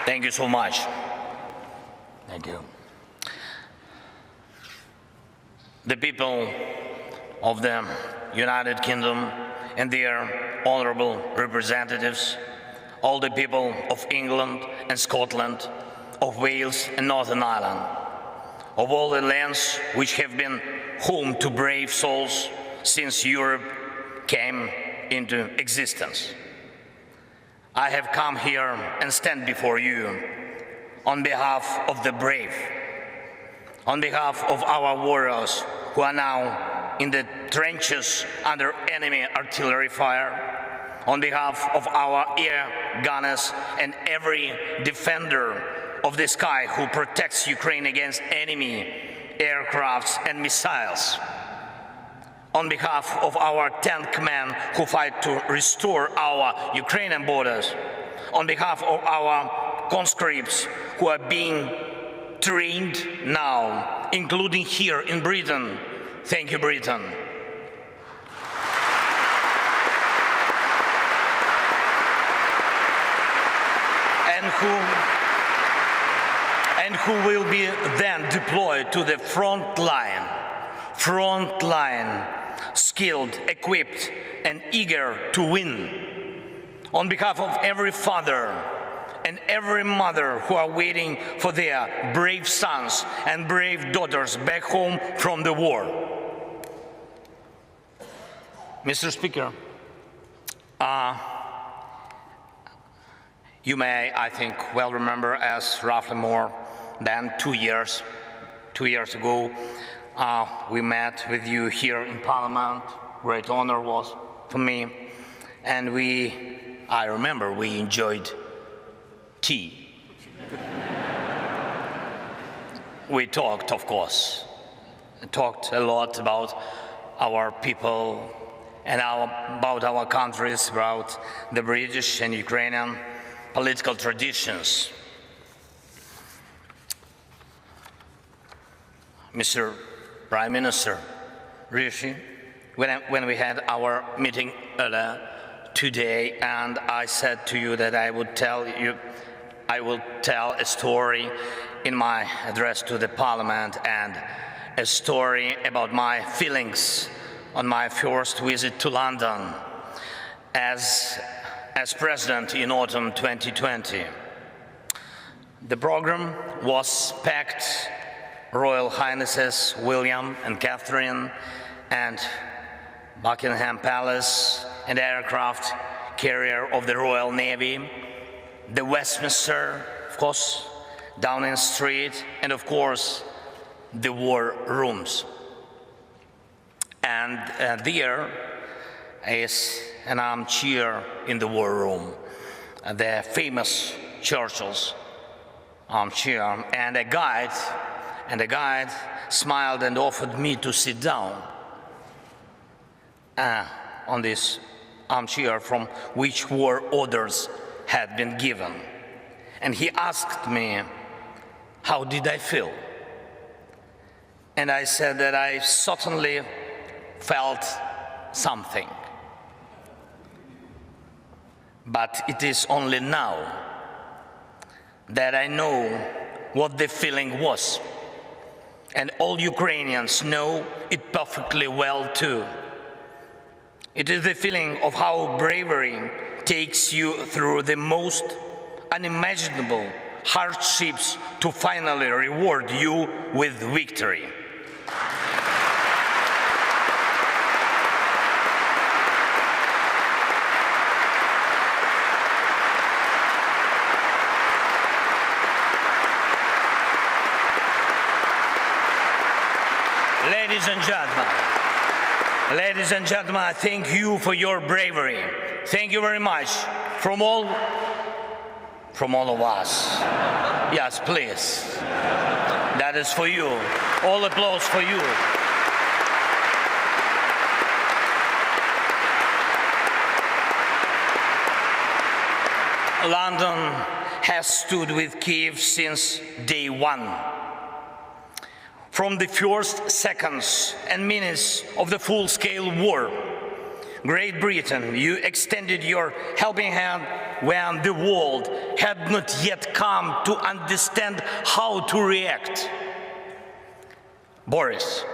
Thank you so much. Thank you. The people of the United Kingdom and their honorable representatives, all the people of England and Scotland, of Wales and Northern Ireland, of all the lands which have been home to brave souls since Europe came into existence. I have come here and stand before you on behalf of the brave, on behalf of our warriors who are now in the trenches under enemy artillery fire, on behalf of our air gunners and every defender of the sky who protects Ukraine against enemy aircrafts and missiles, on behalf of our tank men who fight to restore our Ukrainian borders, on behalf of our conscripts who are being trained now, including here in Britain. Thank you, Britain. And who will be then deployed to the front line, skilled, equipped, and eager to win. On behalf of every father and every mother who are waiting for their brave sons and brave daughters back home from the war. Mr. Speaker, you may, I think, well remember, as roughly more than 2 years ago, we met with you here in Parliament. Great honor was for me. And I remember we enjoyed tea. We talked, of course, talked a lot about our people and about our countries, about the British and Ukrainian political traditions. Mr. Prime Minister Rishi, when we had our meeting earlier today, and I said to you that I will tell a story in my address to the Parliament, and a story about my feelings on my first visit to London as President in autumn 2020. The program was packed. Royal Highnesses William and Catherine and Buckingham Palace and aircraft carrier of the Royal Navy, the Westminster, of course, Downing Street, and of course, the war rooms. And there is an armchair in the war room, the famous Churchill's armchair, and a guide smiled and offered me to sit down on this armchair from which war orders had been given. And he asked me, how did I feel? And I said that I certainly felt something. But it is only now that I know what the feeling was. And all Ukrainians know it perfectly well too. It is the feeling of how bravery takes you through the most unimaginable hardships to finally reward you with victory. Ladies and gentlemen, I thank you for your bravery. Thank you very much from all of us. Yes, please. That is for you. All applause for you. London has stood with Kyiv since day one. From the first seconds and minutes of the full-scale war, Great Britain, you extended your helping hand when the world had not yet come to understand how to react. Boris,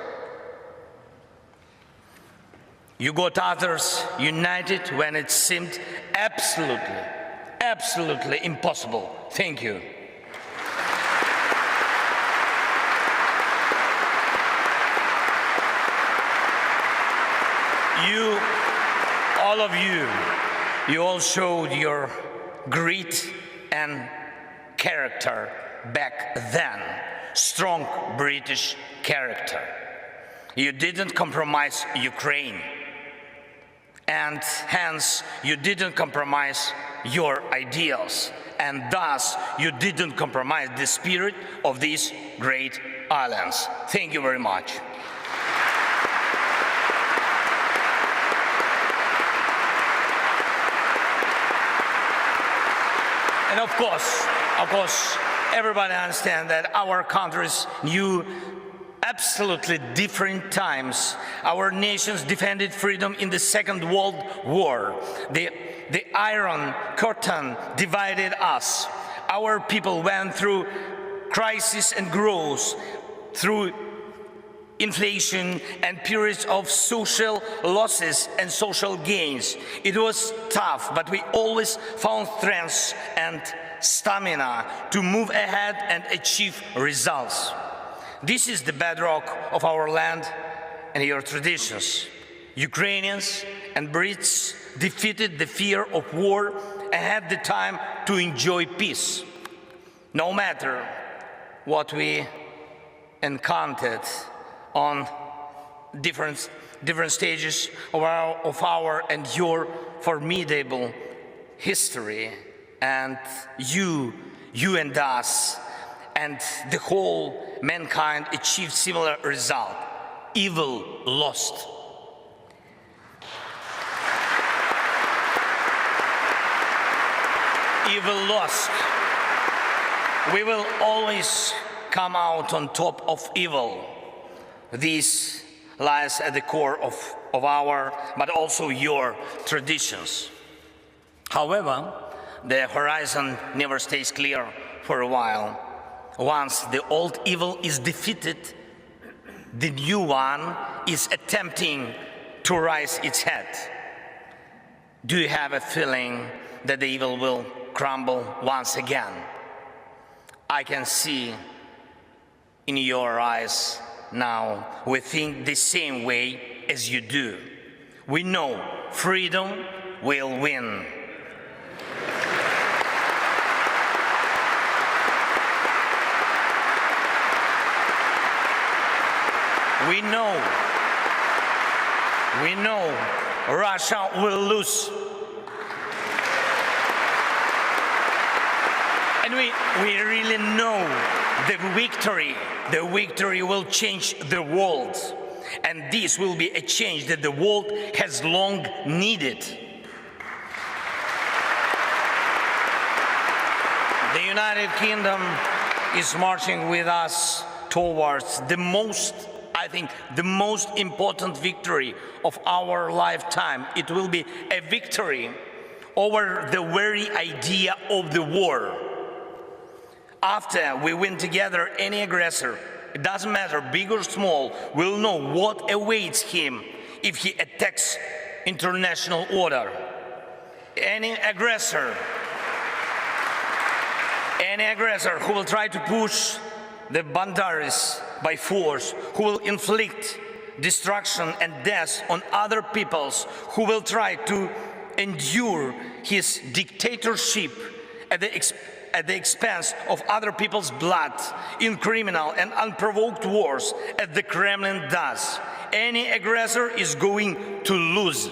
you got others united when it seemed absolutely impossible. Thank you. All of you all showed your grit and character back then, strong British character. You didn't compromise Ukraine, and hence you didn't compromise your ideals, and thus you didn't compromise the spirit of these great islands. Thank you very much. And of course, everybody understands that our countries knew absolutely different times. Our nations defended freedom in the Second World War. The Iron Curtain divided us. Our people went through crisis and growth, through inflation and periods of social losses and social gains. It was tough, but we always found strength and stamina to move ahead and achieve results. This is the bedrock of our land and your traditions. Ukrainians and Brits defeated the fear of war and had the time to enjoy peace. No matter what we encountered on different stages of our and your formidable history, and you and us and the whole mankind achieved similar result. Evil lost. Evil lost. We will always come out on top of evil. This lies at the core of our, but also your traditions. However, the horizon never stays clear for a while. Once the old evil is defeated, the new one is attempting to rise its head. Do you have a feeling that the evil will crumble once again? I can see in your eyes now, we think the same way as you do. We know freedom will win. We know Russia will lose. And we really know the victory will change the world. And this will be a change that the world has long needed. The United Kingdom is marching with us towards the most important victory of our lifetime. It will be a victory over the very idea of the war. After we win together, any aggressor, it doesn't matter, big or small, will know what awaits him if he attacks international order. Any aggressor who will try to push the boundaries by force, who will inflict destruction and death on other peoples, who will try to endure his dictatorship at the expense of other people's blood in criminal and unprovoked wars, as the Kremlin does. Any aggressor is going to lose.